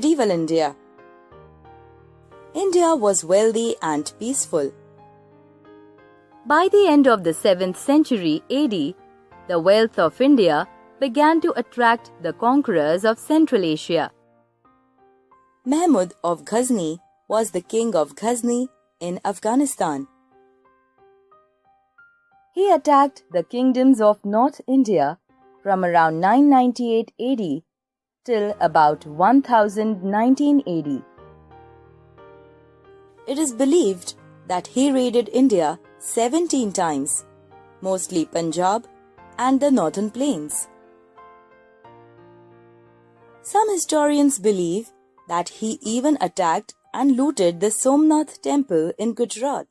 medieval India. India was wealthy and peaceful. By the end of the 7th century AD, the wealth of India began to attract the conquerors of Central Asia. Mahmud of Ghazni was the king of Ghazni in Afghanistan. He attacked the kingdoms of North India from around 998 AD till about 1019 AD. It is believed that he raided India 17 times, mostly Punjab and the northern plains. Some historians believe that he even attacked and looted the Somnath temple in Gujarat.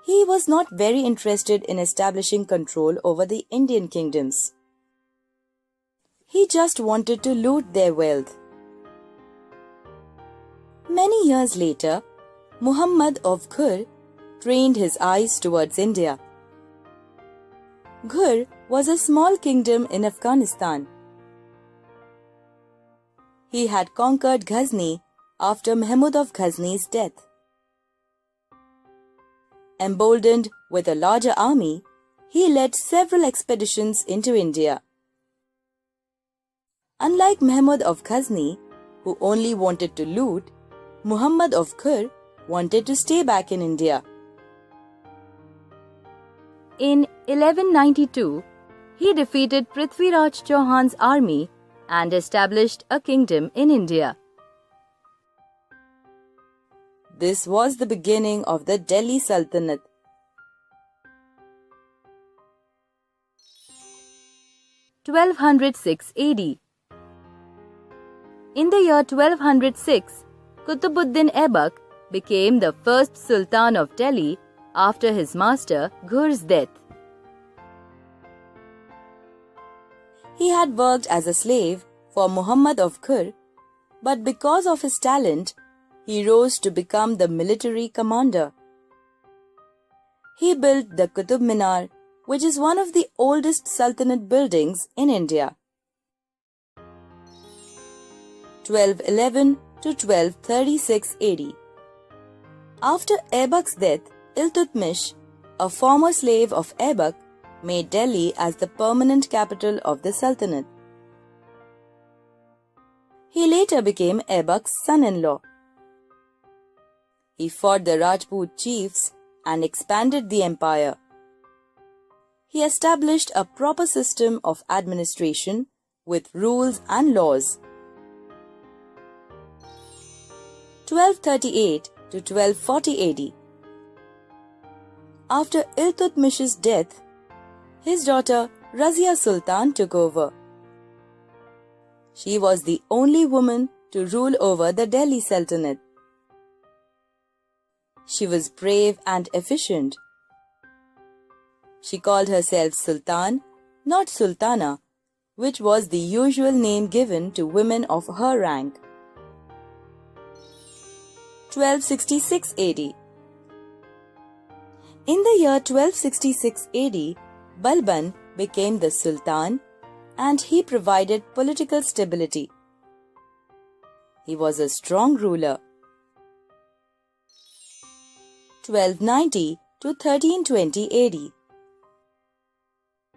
He was not very interested in establishing control over the Indian kingdoms. He just wanted to loot their wealth. Many years later, Muhammad of Ghur trained his eyes towards India. Ghur was a small kingdom in Afghanistan. He had conquered Ghazni after Mahmud of Ghazni's death. Emboldened with a larger army, he led several expeditions into India. Unlike Mahmud of Ghazni, who only wanted to loot, Muhammad of Ghur wanted to stay back in India. In 1192, he defeated Prithviraj Chauhan's army and established a kingdom in India. This was the beginning of the Delhi Sultanate. (1206 AD). In the year 1206, Qutbuddin Aibak became the first Sultan of Delhi after his master Ghur's death. He had worked as a slave for Muhammad of Ghur, but because of his talent, he rose to become the military commander. He built the Qutub Minar, which is one of the oldest Sultanate buildings in India. 1211 to 1236 AD. After Aibak's death, Iltutmish, a former slave of Aibak, made Delhi as the permanent capital of the Sultanate. He later became Aibak's son-in-law. He fought the Rajput chiefs and expanded the empire. He established a proper system of administration with rules and laws. 1238 to 1240 AD. After Iltutmish's death, his daughter Razia Sultan took over. She was the only woman to rule over the Delhi Sultanate. She was brave and efficient. She called herself Sultan, not Sultana, which was the usual name given to women of her rank. 1266 AD. In the year 1266 AD, Balban became the Sultan and he provided political stability. He was a strong ruler. 1290 to 1320 AD.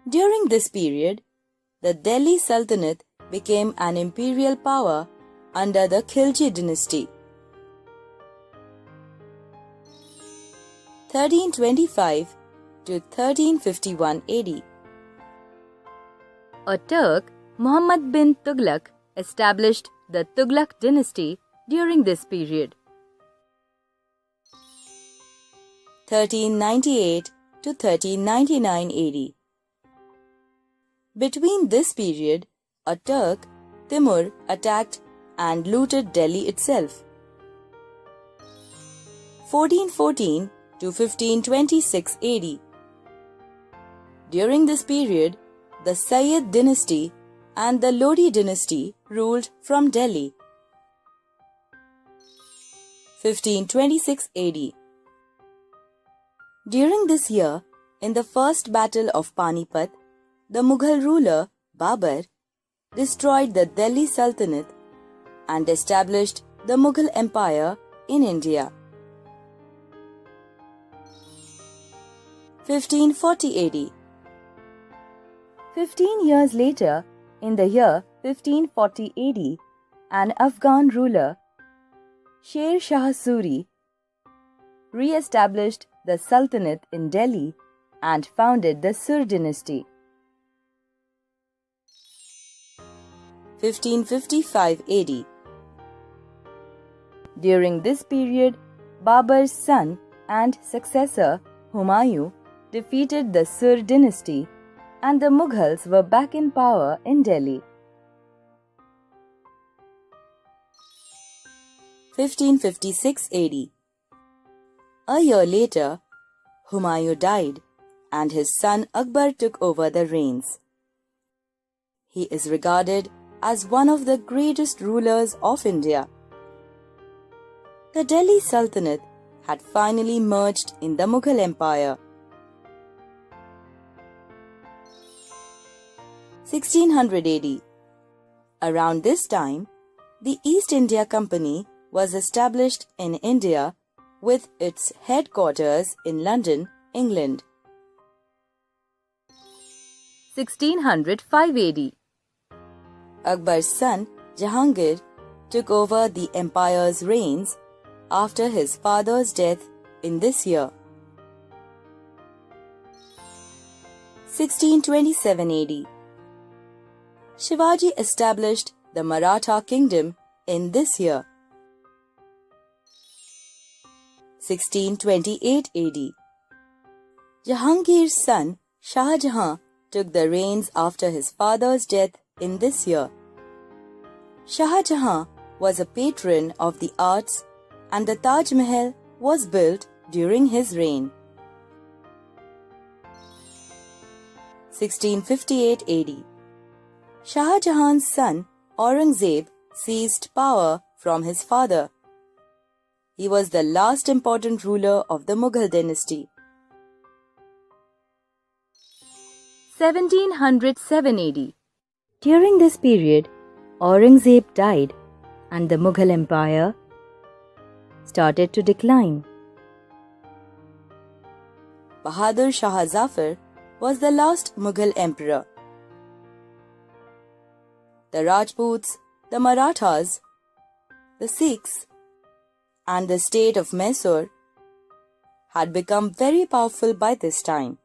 During this period, the Delhi Sultanate became an imperial power under the Khilji dynasty. 1325 to 1351 AD. A Turk, Muhammad bin Tughlaq, established the Tughlaq dynasty during this period. 1398 to 1399 AD. Between this period, a Turk, Timur, attacked and looted Delhi itself. 1414 to 1526 AD. During this period, the Sayyid dynasty and the Lodi dynasty ruled from Delhi. 1526 AD. During this year, in the first battle of Panipat, the Mughal ruler Babur destroyed the Delhi Sultanate and established the Mughal Empire in India. 1540 AD. 15 years later, in the year 1540 AD, an Afghan ruler, Sher Shah Suri, re-established the Sultanate in Delhi and founded the Sur dynasty. 1555 AD. During this period, Babur's son and successor Humayun defeated the Sur dynasty and the Mughals were back in power in Delhi. 1556 AD. A year later, Humayun died and his son Akbar took over the reins. He is regarded as one of the greatest rulers of India. The Delhi Sultanate had finally merged in the Mughal Empire. 1600 AD. Around this time, the East India Company was established in India with its headquarters in London, England. 1605 AD. Akbar's son Jahangir took over the empire's reins after his father's death in this year. 1627 AD. Shivaji established the Maratha kingdom in this year. 1628 AD. Jahangir's son Shah Jahan took the reins after his father's death in this year. Shah Jahan was a patron of the arts and the Taj Mahal was built during his reign. 1658 AD. Shah Jahan's son Aurangzeb seized power from his father. He was the last important ruler of the Mughal dynasty. 1707 AD. During this period, Aurangzeb died and the Mughal Empire started to decline. Bahadur Shah Zafar was the last Mughal emperor. The Rajputs, the Marathas, the Sikhs, and the state of Mysore had become very powerful by this time.